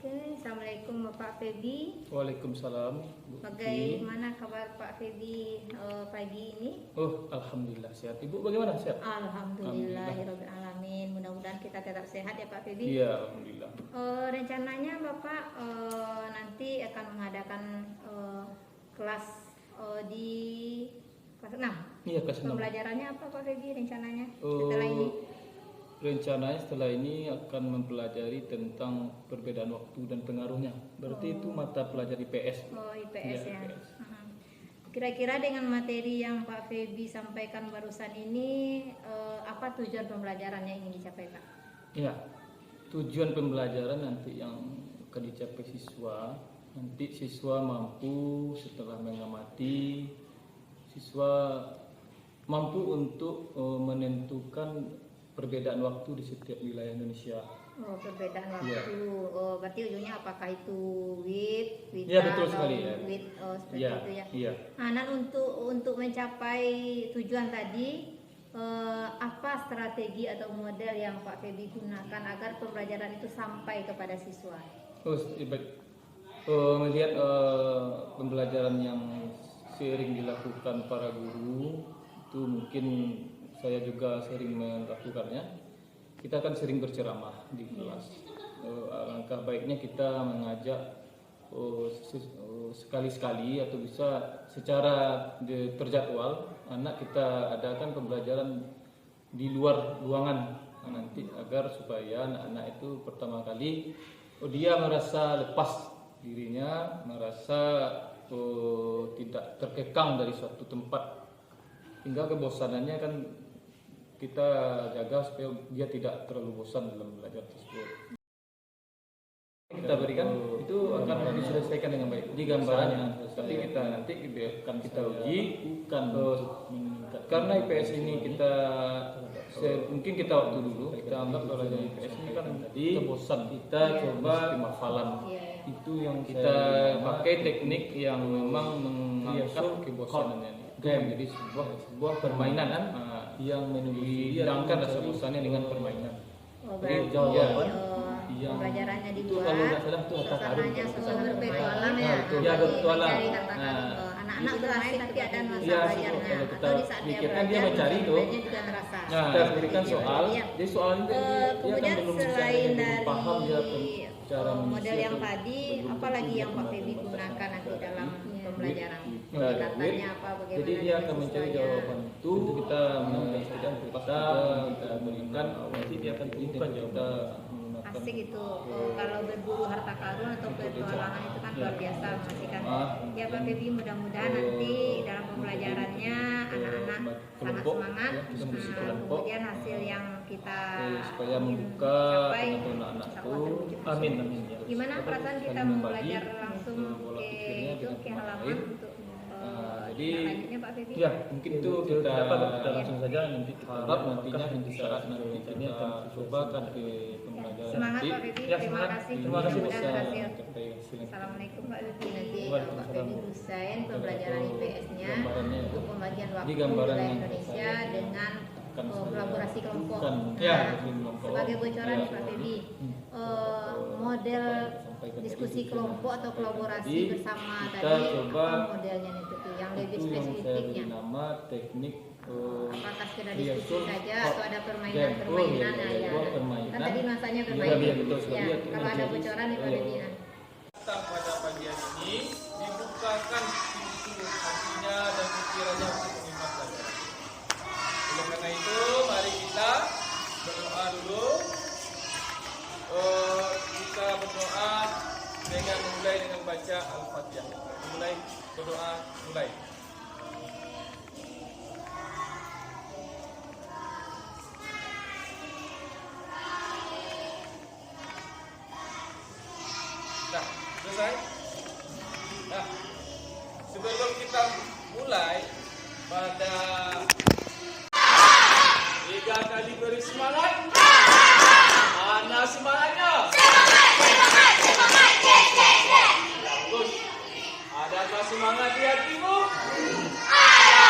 Oke, Assalamualaikum Bapak Feby. Waalaikumsalam. Bagaimana kabar Pak Feby pagi ini? Oh, alhamdulillah sehat. Ibu bagaimana, sehat? Alhamdulillahirabbil alamin. Mudah-mudahan kita tetap sehat ya Pak Feby. Iya, alhamdulillah. Rencananya Bapak nanti akan mengadakan kelas di kelas 6. Iya, kelas 6. Pembelajarannya apa Pak Feby rencananya Oh, setelah ini? Rencananya setelah ini akan mempelajari tentang perbedaan waktu dan pengaruhnya. Berarti itu mata pelajaran IPS. Oh, IPS ya. IPS. Kira-kira dengan materi yang Pak Feby sampaikan barusan ini, apa tujuan pembelajarannya ingin dicapai Pak? Ya, tujuan pembelajaran nanti yang akan dicapai siswa, nanti siswa mampu setelah mengamati, siswa mampu untuk menentukan perbedaan waktu di setiap wilayah Indonesia. Oh, perbedaan waktu. Ya. Oh, berarti ujungnya apakah itu with, Ya, betul sekali ya. with, seperti Ya, itu ya. iya. Nah, dan untuk mencapai tujuan tadi, apa strategi atau model yang Pak Feby gunakan agar pembelajaran itu sampai kepada siswa? Oh, baik. Melihat pembelajaran yang sering dilakukan para guru, itu mungkin saya juga sering melakukannya. Kita kan sering berceramah di kelas. Alangkah baiknya kita mengajak sekali-sekali atau bisa secara terjadwal anak kita adakan pembelajaran di luar ruangan nanti agar supaya anak-anak itu pertama kali dia merasa lepas dirinya, merasa tidak terkekang dari suatu tempat, hingga kebosanannya kan kita jaga supaya dia tidak terlalu bosan dalam belajar tersebut. Kita berikan itu akan diselesaikan dengan baik di gambarannya, tapi kita nanti akan kita uji bukan karena IPS ini kita mungkin kita waktu dulu kita anggap kalau IPS ini kan kebosan, kita coba hafalan. Itu yang kita pakai teknik yang memang mengangkat kebosanannya. Jadi sebuah permainan kan yang menghilangkan rasa bosannya dengan permainan. Oh, berarti yang pembelajarannya di itu luar, kalau nggak salah itu harta karun. suasananya berpetualang ya. Ya, berpetualang. Mencari harta karun. Anak-anak bermain tapi ada masa Ya, belajarnya. kalau kita Atau di saat dia pikirkan dia belajar, mencari tuh. sebenarnya juga terasa. Nah, kita berikan soal, jadi soal ini dia Kemudian kan belum bisa selain belum dari paham dia cara model yang mengisi tadi, atau apalagi yang Pak belum Feby bisa gunakan nanti dalam pembelajaran? Nah, Pendekatannya apa? Bagaimana? jadi dia akan mencari siswanya? jawaban itu kita menjelaskan kita berikan nanti dia akan temukan jawaban. Asik itu. Kalau berburu harta karun atau petualangan itu kan luar biasa memastikan. Ya Pak Feby, mudah-mudahan nanti dalam pembelajarannya anak-anak sangat semangat. Kemudian hasil yang kita supaya ingin membuka capai, anak-anak insya itu. Allah terwujud. Amin, amin. Ya. Gimana perasaan kita belajar langsung ke halaman untuk jadi selanjutnya Pak Feby? ya mungkin itu kita langsung saja nanti kita harap nantinya di saat nanti ini akan cobakan ke pembelajaran Semangat nanti. Pak Feby, Ya, terima semangat. kasih. Terima kasih Mudah-mudahan bisa berhasil. mencapai hasil. Assalamualaikum Pak Feby. Nanti Pak Waalaikumsalam. Feby Husain pembelajaran IPS-nya Gambarannya itu. untuk pembagian waktu Di gambaran wilayah yang Indonesia saya dengan akan kolaborasi kelompok. bukan, Nah, ya, kelompok. sebagai bocoran Ya. nih Pak Feby, model diskusi kelompok atau kolaborasi Jadi, bersama kita tadi coba apa modelnya itu tuh yang lebih itu yang saya beri spesifiknya? nama teknik Apakah sekedar Iya, diskusi betul. saja atau ada Oh, permainan-permainan? iya, Nah, iya, ya. permainan. Kan tadi nuansanya Iya, bermain. iya, betul sekali. Ya, Iya, kalau ada jadi, bocoran nih Pak iya. Feby. Nah. Kita pada pagi hari ini dibukakan pintu hatinya dan pikirannya untuk menyimak belajar. Oleh karena itu, mari kita berdoa dulu. Kita berdoa dengan mulai dengan baca Al-Fatihah. Mulai berdoa, mulai. Nah, selesai. Nah, sebelum kita mulai pada 3 kali beri semangat. Mana semangatnya? Bagus. Adakah semangat di hatimu? Ada.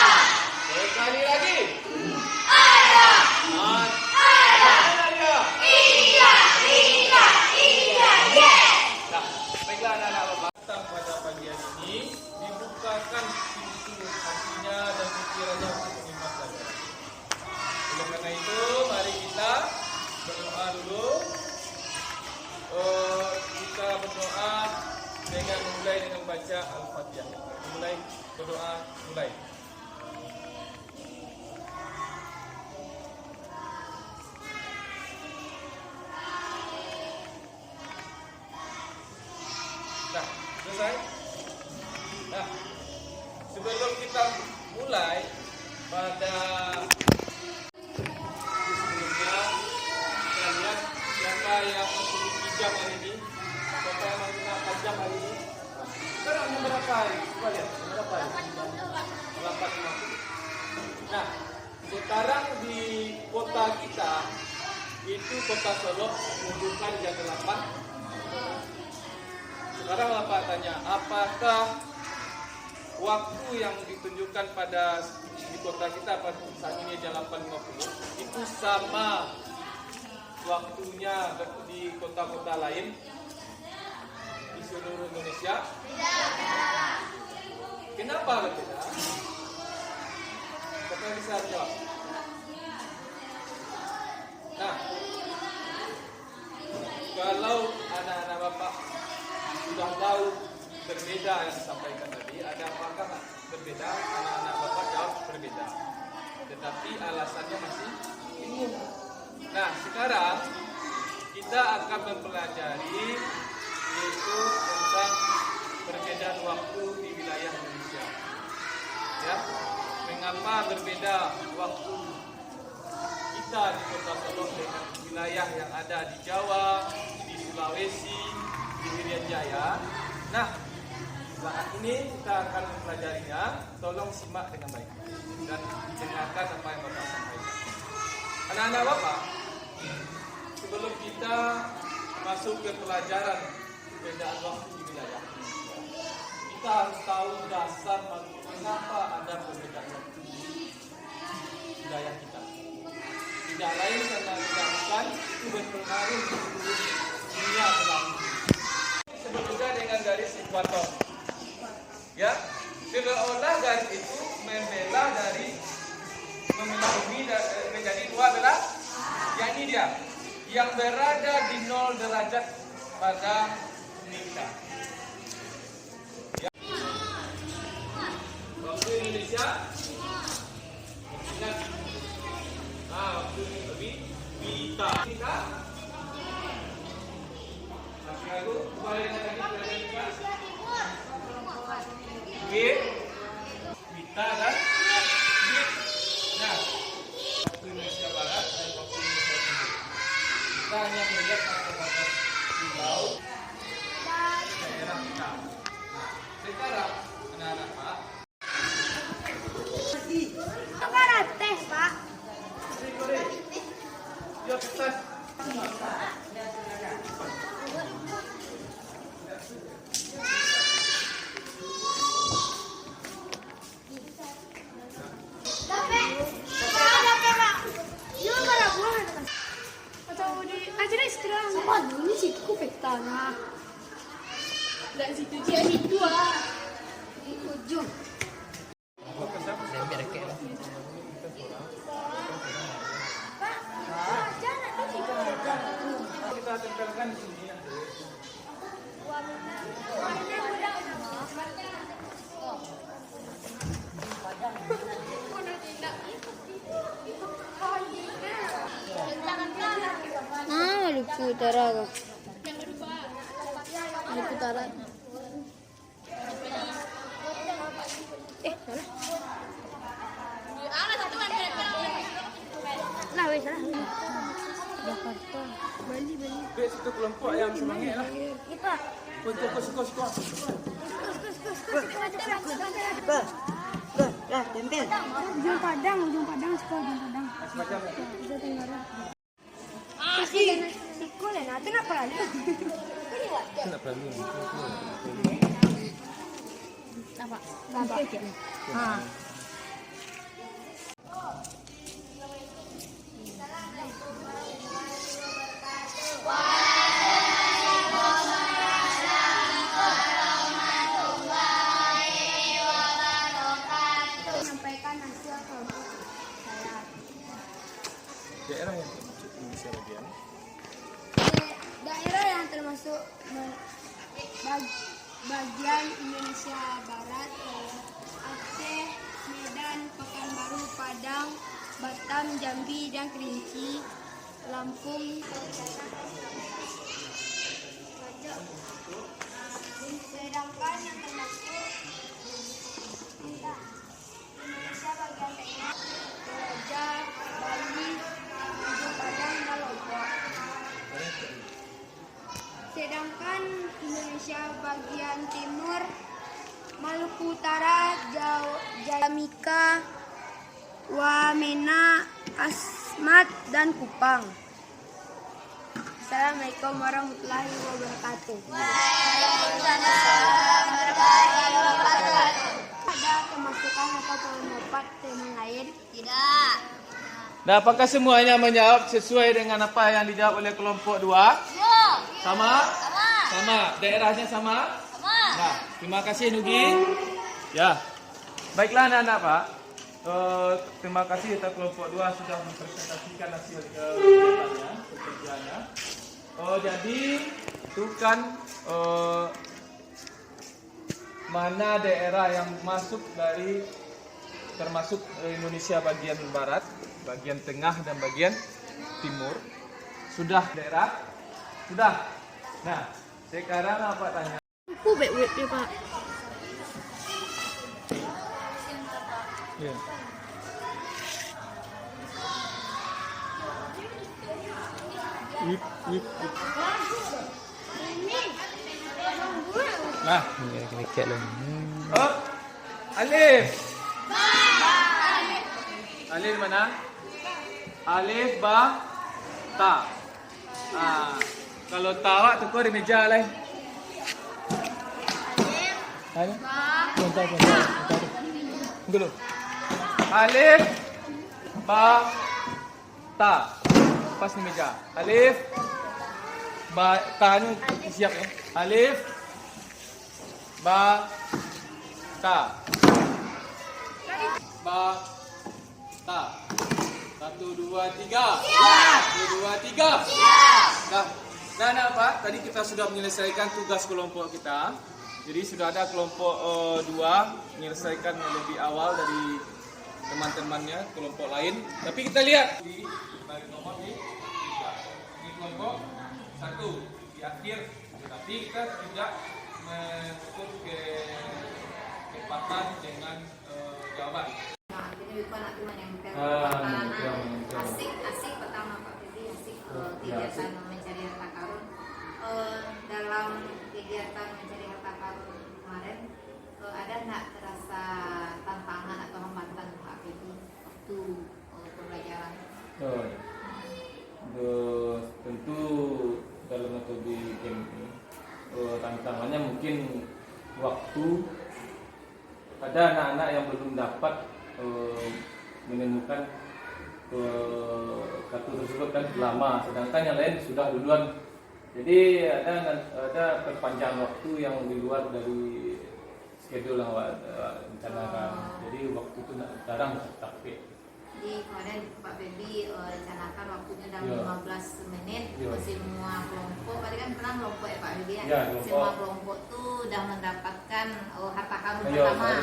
Sekali lagi. Ada. Ada dia? Iya. berdoa mulai. Nah, selesai. Nah, sebelum kita mulai pada sebelumnya, kita lihat siapa yang mempunyai hijab hari ini, siapa yang menggunakan jam hari ini. Sekarang yang berapa hari? Coba lihat, berapa hari? 8.50. Nah, sekarang di kota kita itu kota Solo menunjukkan jam 8. Sekarang Bapak tanya, apakah waktu yang ditunjukkan pada di kota kita pada saat ini jam 8.50 itu sama waktunya di kota-kota lain di seluruh Indonesia? Kenapa berbeda? Siapa yang bisa jawab? Nah, kalau anak-anak Bapak sudah tahu berbeda yang disampaikan tadi, ada apakah berbeda? Anak-anak Bapak jawab berbeda, tetapi alasannya masih bingung. Nah, sekarang kita akan mempelajari yaitu tentang perbedaan waktu di wilayah Indonesia. Ya, mengapa berbeda waktu kita di Kota Solo dengan wilayah yang ada di Jawa, di Sulawesi, di Irian Jaya. Nah, saat ini kita akan mempelajarinya. Tolong simak dengan baik dan dengarkan apa yang Bapak sampaikan. Anak-anak Bapak, sebelum kita masuk ke pelajaran perbedaan waktu di wilayah Indonesia, kita harus tahu dasar mengapa ada perbedaan waktu di wilayah kita. Tidak lain karena bukan itu berpengaruh di seluruh dunia belahan. Disebut juga dengan garis ekuator. Ya, seolah garis itu membelah dari bumi menjadi dua belah. Yang ini dia, yang berada di 0 derajat pada bumi kita. Ya. Waktu Indonesia, ingat. Waktu lebih kita. Masih lagu, kembali lagi pelajaran kita. Kita dan nah, waktu Indonesia Barat dan waktu Indonesia Timur. Kita hanya melihat batas pulau daerah kita. Sekarang anak-anak Pak. Apa tes, Pak? Ya, pesan. Ini situ petana. Dan situ dia situ di ujung. Kita tempelkan di sini ya. Maluku Utara. Maluku Utara. Salah. Lah, wes salah. Jakarta. Bali. Itu kelompok yang semangat lah. Kita. Kos. Lah, tempel. Ujung Padang sekolah ujung Padang. Semacam Bisa Tenggara. Sekolah nanti kenapa lagi? kenapa lu? Apa? Ah. Menyampaikan hasil kelompok saya. Daerah yang termasuk Indonesia bagian. Daerah yang termasuk bagian Indonesia Barat, Batam, Jambi, dan Kerinci, Lampung. Sedangkan yang termasuk Indonesia bagian tengah, Toraja, Bali, Ujung Padang, dan Lombok. Sedangkan Indonesia bagian timur, Maluku Utara, Jamaica, Wamena, Asmat, dan Kupang. Assalamualaikum warahmatullahi wabarakatuh. Ada pemasukan atau pendapat tema lain? Tidak. Nah, apakah semuanya menjawab sesuai dengan apa yang dijawab oleh kelompok 2? Sama? Sama. Daerahnya sama? Sama. Nah, terima kasih Nugi. Ya. Baiklah anak-anak Pak. Terima kasih kita kelompok 2 sudah mempresentasikan hasil pekerjaannya. Jadi itu kan mana daerah yang masuk dari termasuk Indonesia bagian barat, bagian tengah dan bagian timur. Sudah daerah? Sudah. Nah, sekarang apa tanya? Aku baik-baik ya Pak. Ya. Nah, oh, alif. Alif mana? Alif ba ta. Kalau tawa tu kau di meja lah. Alif. Bentar. Dulu. Alif ba ta. Pas di meja. Alif ba ta ni siap ya. Alif ba ta. Ba ta. 1 2 3. 1 2 3. Siap. Nah, apa? Tadi kita sudah menyelesaikan tugas kelompok kita. Jadi sudah ada kelompok 2 menyelesaikan lebih awal dari teman-temannya kelompok lain. Tapi kita lihat di balik nomor ini kelompok 1 di akhir. Tapi kita tidak menutup kecepatan dengan jawaban. Nah, jadi bukan aku menempel asik pertama Pak Febri, asik kegiatan mencari harta karun. Dalam kegiatan mencari harta karun kemarin ada nggak terasa tantangan atau hambatan Pak Febri waktu pembelajaran? Tentu dalam metode game ini tantangannya mungkin waktu. Ada anak-anak yang belum dapat menemukan kartu tersebut kan lama, sedangkan yang lain sudah duluan. Jadi ada perpanjangan waktu yang di luar dari schedule yang rencanakan. Jadi waktu itu kadang tercapai. Jadi kemarin Pak Febri rencanakan waktunya dalam 15 menit semua kelompok. Tadi kan pernah kelompok ya Pak Febri ya? Semua kelompok tuh udah mendapatkan harta karun pertama.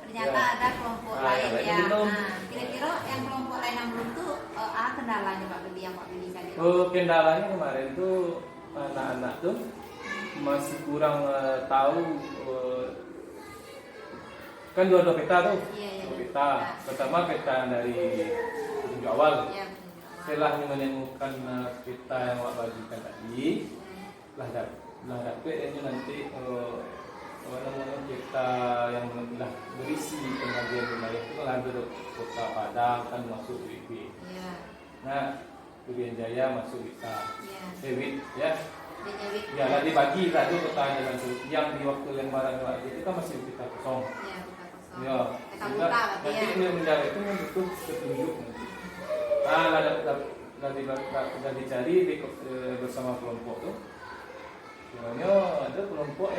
Ternyata ada kelompok lain ya. Kira-kira yang kelompok lain yang belum tuh kendalanya Pak Febri yang Pak Febri bisa lihat? Kendalanya kemarin tuh anak-anak tuh masih kurang tahu. Kan dua peta tuh. Dua peta. Pertama peta dari petunjuk awal. Setelah menemukan peta yang Wak bagikan tadi, lah dapet ini nanti peta yang lah berisi pembagian wilayah itu kan ada Kota Padang kan masuk WIB. Nah, Pilihan Jaya masuk WITA. Dewit ya. Ya, lah dibagi tadi kota Jalan Sulu. Yang di waktu lembaran itu kan masih kita kosong. Ya, nanti ini menjawab itu butuh petunjuk. Sudah dicari bersama kelompok tuh. Sebenarnya ada kelompok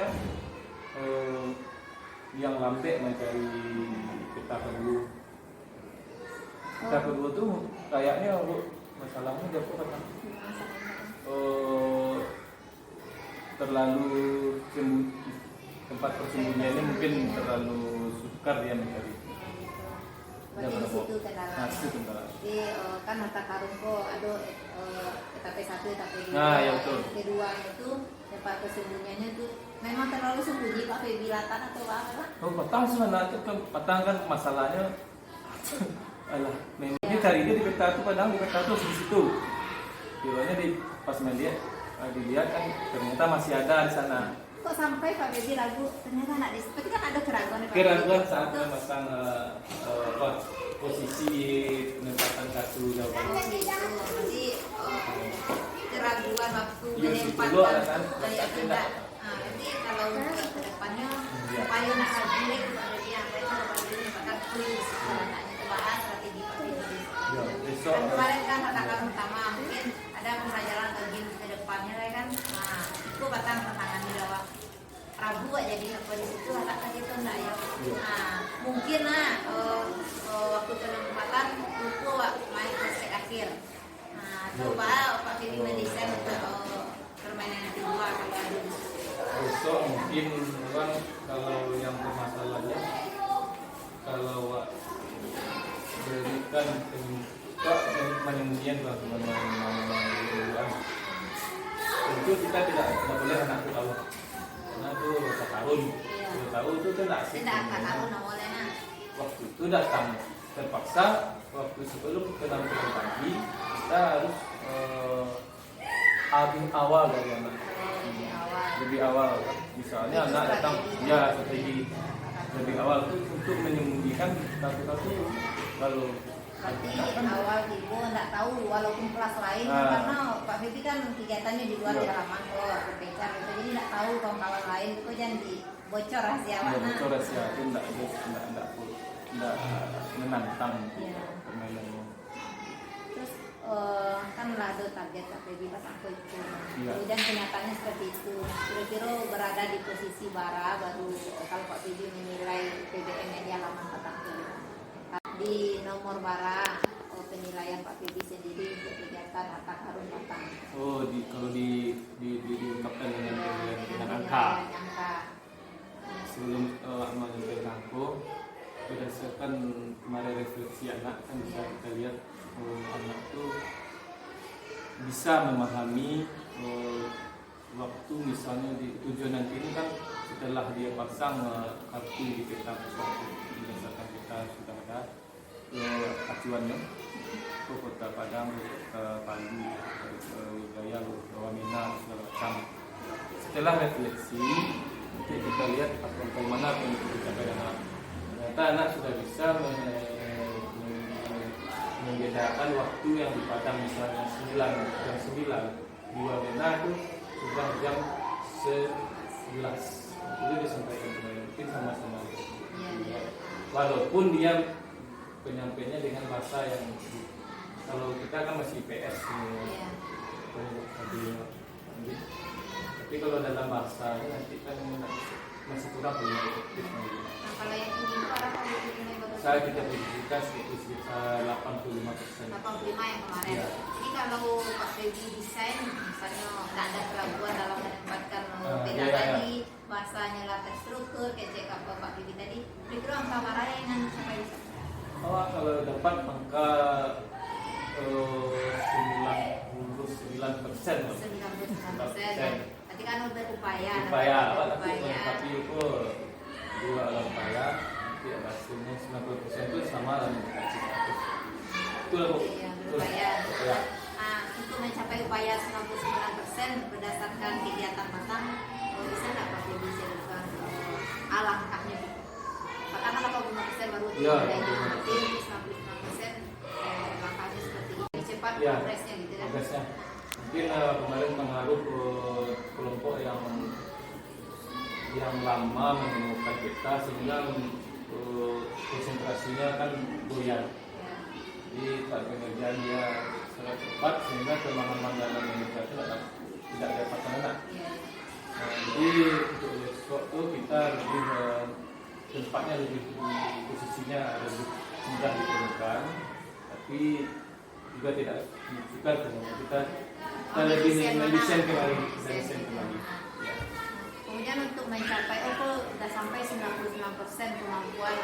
yang lambat mencari peta kedua. Peta kedua tuh kayaknya masalahnya dia apa? Terlalu tempat persembunyiannya mungkin terlalu sukar dia mencari. Berarti di situ kendala. Nah, itu kendala. Jadi kan harta karun kok ada etape 1, etape 2. Nah, ya betul. Kedua itu tempat persembunyiannya tuh memang terlalu sembunyi Pak Febi Latan atau apa Pak? Oh, Patang sebenarnya itu kan Patang kan masalahnya alah, memang dia cari dia di peta itu padahal di peta itu di situ. Kiranya di pas melihat dilihat kan ternyata masih ada di sana. Kok sampai Pak Febi ragu ternyata anak di situ kan ada keraguan ya, Pak Keraguan Febi? saat Itu- memasang posisi penempatan kartu jawaban. Oh gitu, berarti keraguan waktu Iya, menempatkan dulu ada kan, kayak tapi tidak. Nah, berarti kalau untuk ke depannya Iya. supaya nak rajin itu ada dia apa itu berarti menempatkan kuis anaknya itu bahas strategi Pak Febi. Ya, besok Kan kemarin kan katakan utama mungkin ada pembelajaran lagi ke depannya ya kan. Nah, itu batang tantangan di bawah Rabu aja jadi apa di situ ada aja tuh enggak ya. Nah, mungkin waktu penempatan lupa main aspek akhir. Nah, coba Pak Fili mendesain untuk permainan yang kedua kalau ada di situ. besok mungkin orang kalau yang bermasalahnya kalau berikan penyembunyian teman-teman tentu kita tidak boleh anak itu tahu karena itu rasa karun kalau tahu itu tidak asik. Tidak akan tahu namanya. Waktu itu datang terpaksa waktu sebelum penampilan pagi kita harus awal dari anak Di awal. lebih awal misalnya Itu anak datang strategi. ya strategi lebih awal itu untuk menyembunyikan kartu-kartu kalau Berarti awal ibu nggak tahu walaupun kelas lain Ah. karena Pak Fifi kan kegiatannya di luar Iya. di halaman kok berpencar gitu jadi nggak tahu kawan-kawan lain itu jangan dibocor rahasia ya mana. betul rahasia itu tidak menantang Iya. permainannya. Terus kan lah ada target Pak Fifi pas aku itu. Iya. Kemudian kenyataannya seperti itu. Kira-kira berada di posisi bara baru kalau Pak Fifi menilai PBM di halaman petang di nomor bara penilaian Pak Fifi sendiri untuk kegiatan harta karun petang. Oh kalau diungkapkan dengan Dengan angka angka. sebelum menyampaikan aku berdasarkan kemarin refleksi anak kan bisa kita lihat anak itu bisa memahami waktu misalnya di tujuan nanti ini kan setelah dia pasang kartu di peta berdasarkan peta sudah ada acuannya ke Kota Padang, ke Kota Palu, ke Jaya, ke Wamena, segala macam. Setelah refleksi, nanti kita lihat bagaimana yang dicapai anak. Ternyata anak sudah bisa membedakan waktu yang di Padang misalnya jam 9 di Wamena itu sudah jam 11. Itu disampaikan mungkin sama-sama. Iya. Walaupun dia penyampainya dengan bahasa yang kalau kita kan masih PS Iya. tapi kalau dalam bahasa nanti kan masih kurang punya efektif. Nah, kalau yang ini itu apa yang nilai bagus? Saya kita berikan sekitar 85%. 85 yang kemarin. Iya. Jadi kalau Pak Febi desain misalnya nggak ada keraguan dalam menempatkan beda iya, tadi bahasanya lah terstruktur kayak cek apa Pak Febi tadi. Kira-kira angka marah yang sampai bisa. Kalau dapat angka 99%. 99%. Berarti kan udah upaya. Upaya, Upaya. tapi itu dua upaya, nanti hasilnya 90% itu sama lah mendekati 100. Itu lah Bu. Iya, Itu. berupaya. Ya. Nah, untuk mencapai upaya 99% berdasarkan kegiatan matang, bisa nggak Pak Febi ceritakan alangkahnya? Katakan 85% baru Iya, nanti 99% langkahnya seperti ini. Cepat Iya. progresnya gitu kan? Progresnya. Mungkin kemarin pengaruh kelompok yang lama menemukan kita sehingga konsentrasinya kan goyah. Ya. Jadi tak pengerjaan dia sangat cepat sehingga pemahaman dalam Indonesia itu tidak dapat anak. Iya. Nah, jadi untuk besok tuh kita lebih tempatnya lebih posisinya lebih mudah ditemukan, tapi juga tidak signifikan karena kita lebih mendesain kembali, mendesain kembali. Ya. Kemudian untuk mencapai, udah sampai 99% kemampuan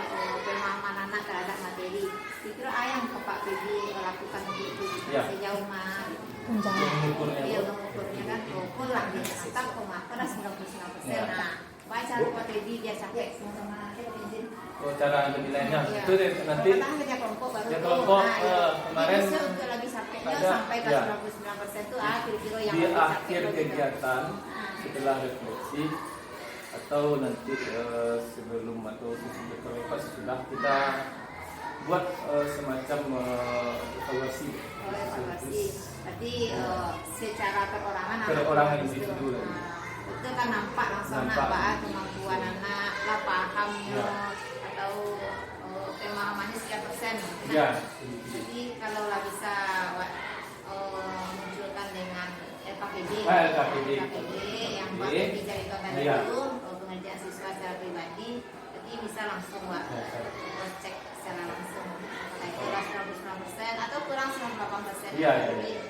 pemahaman anak terhadap materi. lakukan untuk itu Ya. sejauh mana Mengukurnya dia Bu. mengukurnya kan ukur lah dia tetap komaker 99%. Ya. Nah baca Pak Feby dia capek sama kita izin. Oh, cara penilaiannya Iya. itu deh nanti Pertama kerja kelompok baru kerja tuh. kelompok, Nah, iya. kemarin Jadi bisa untuk lebih sampainya ada, sampai ke ya. 99% itu kira-kira yang di lebih akhir capek gitu. kegiatan setelah refleksi atau nanti sebelum atau sesudah kita buat semacam evaluasi. Oh, evaluasi. Berarti secara perorangan Perorangan anak individu itu. lah. Nah, itu kan nampak langsung Nampak. nampak kemampuan anak lah pahamnya Ya. atau pemahamannya sekian persen. Nah, Ya. jadi kalau lah bisa munculkan dengan LKPD, LKPD. yang Pak Feby ceritakan tadi Ya. itu pengerjaan siswa secara pribadi, jadi bisa langsung Pak cek secara langsung apakah itu 99% atau kurang 98%. Iya, iya.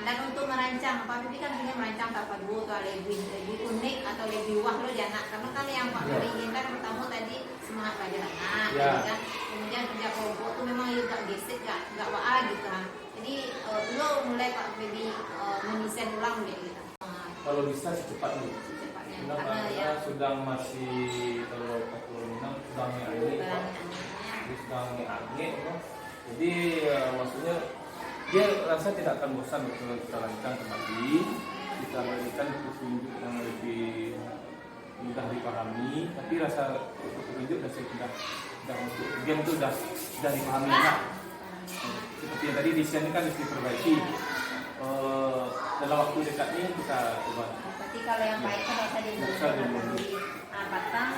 Dan untuk merancang, Pak Feby kan ingin merancang apa dulu atau lebih unik atau lebih wah loh di anak. Karena kan yang Pak Feby inginkan pertama tadi semangat belajar anak, Ya. gitu kan. Kemudian kerja kelompok itu memang gak gesek, gak wah gitu kan. Jadi dulu mulai Pak Feby mendesain ulang gitu. Kalau bisa secepatnya. Cepatnya, Karena karena ya sedang masih kalau Minang sedang angin, sedang angin, jadi maksudnya dia rasa tidak akan bosan kalau kita rancang kembali, kita berikan petunjuk yang lebih mudah dipahami, tapi rasa petunjuk sudah untuk game itu sudah dipahami enak. Seperti yang tadi desainnya kan harus diperbaiki. Dalam waktu dekat ini kita coba. berarti kalau yang baik kan bisa Bisa dimundur. dimundur. Batang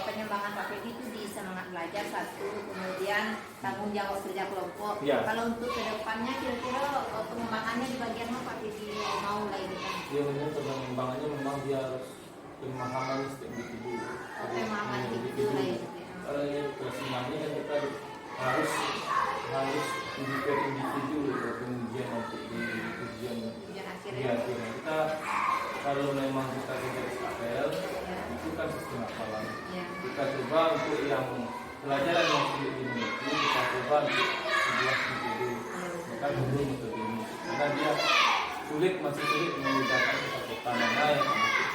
pengembangan Pak Feby itu di semangat belajar satu, kemudian tanggung jawab kerja kelompok. Ya. Kalau untuk kedepannya kira-kira pengembangannya di bagian mana Pak Feby mau mulai gitu? Dia benar pengembangannya memang dia harus pemahaman setiap individu. Pemahaman individu lah ya. Kalau yang kesenangannya kan kita harus individu pengujian nanti di ujian Tujuan akhir di ya. akhirnya kita kalau memang kita tidak SKL itu kan sistem hafalan. Ya. Kita coba untuk yang pelajaran yang sulit dimiliki kita coba untuk 11 individu. Kita dulu metode ini karena dia masih sulit membedakan ketakutan mana yang masuk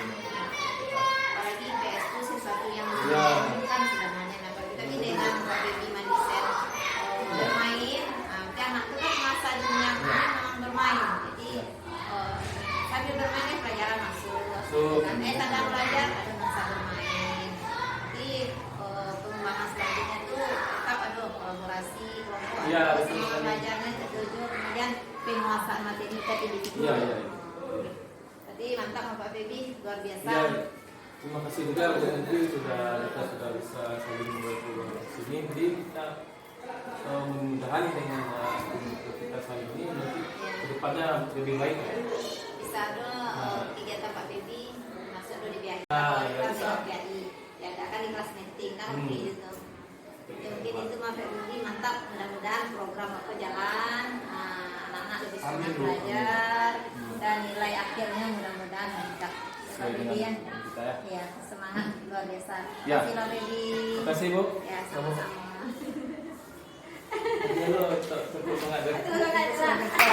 Apalagi PS itu sesuatu yang Ya. kan sebenarnya. Nah, tapi dengan Pak Feby mendesain bermain, nanti anak itu kan masa dunia main memang bermain. Jadi sambil bermain pelajaran masuk. Dan tanda belajar ada masa bermain. Jadi pengembangan selanjutnya itu tetap ada kolaborasi kelompok, Ya, ada betul semangat sekali. belajarnya tertuju, kemudian penguasaan materi kita individu. Iya, iya. Jadi mantap Pak Feby, luar biasa. Ya, terima kasih juga nanti kita sudah bisa saling berkomunikasi sini. Jadi kita mudah-mudahan dengan kita saling ini nanti kedepannya lebih baik. Bisa ada kegiatan Pak Feby masuk di BI. Ah, ya, Kelas bisa. BI. Ya ada kan di kelas meeting kan mungkin itu. Ya, mungkin itu Pak Feby mantap. Mudah-mudahan program apa jalan, anak-anak lebih semangat Amin, Bu. belajar dan nilai akhirnya mudah-mudahan meningkat. Pak Sesuai Feby ya. dengan kita ya. Ya, semangat luar biasa. Ya. Terima kasih Pak Feby. Terima kasih Bu. Ya, sama-sama. Ya lo, sebut semangat. Terima kasih.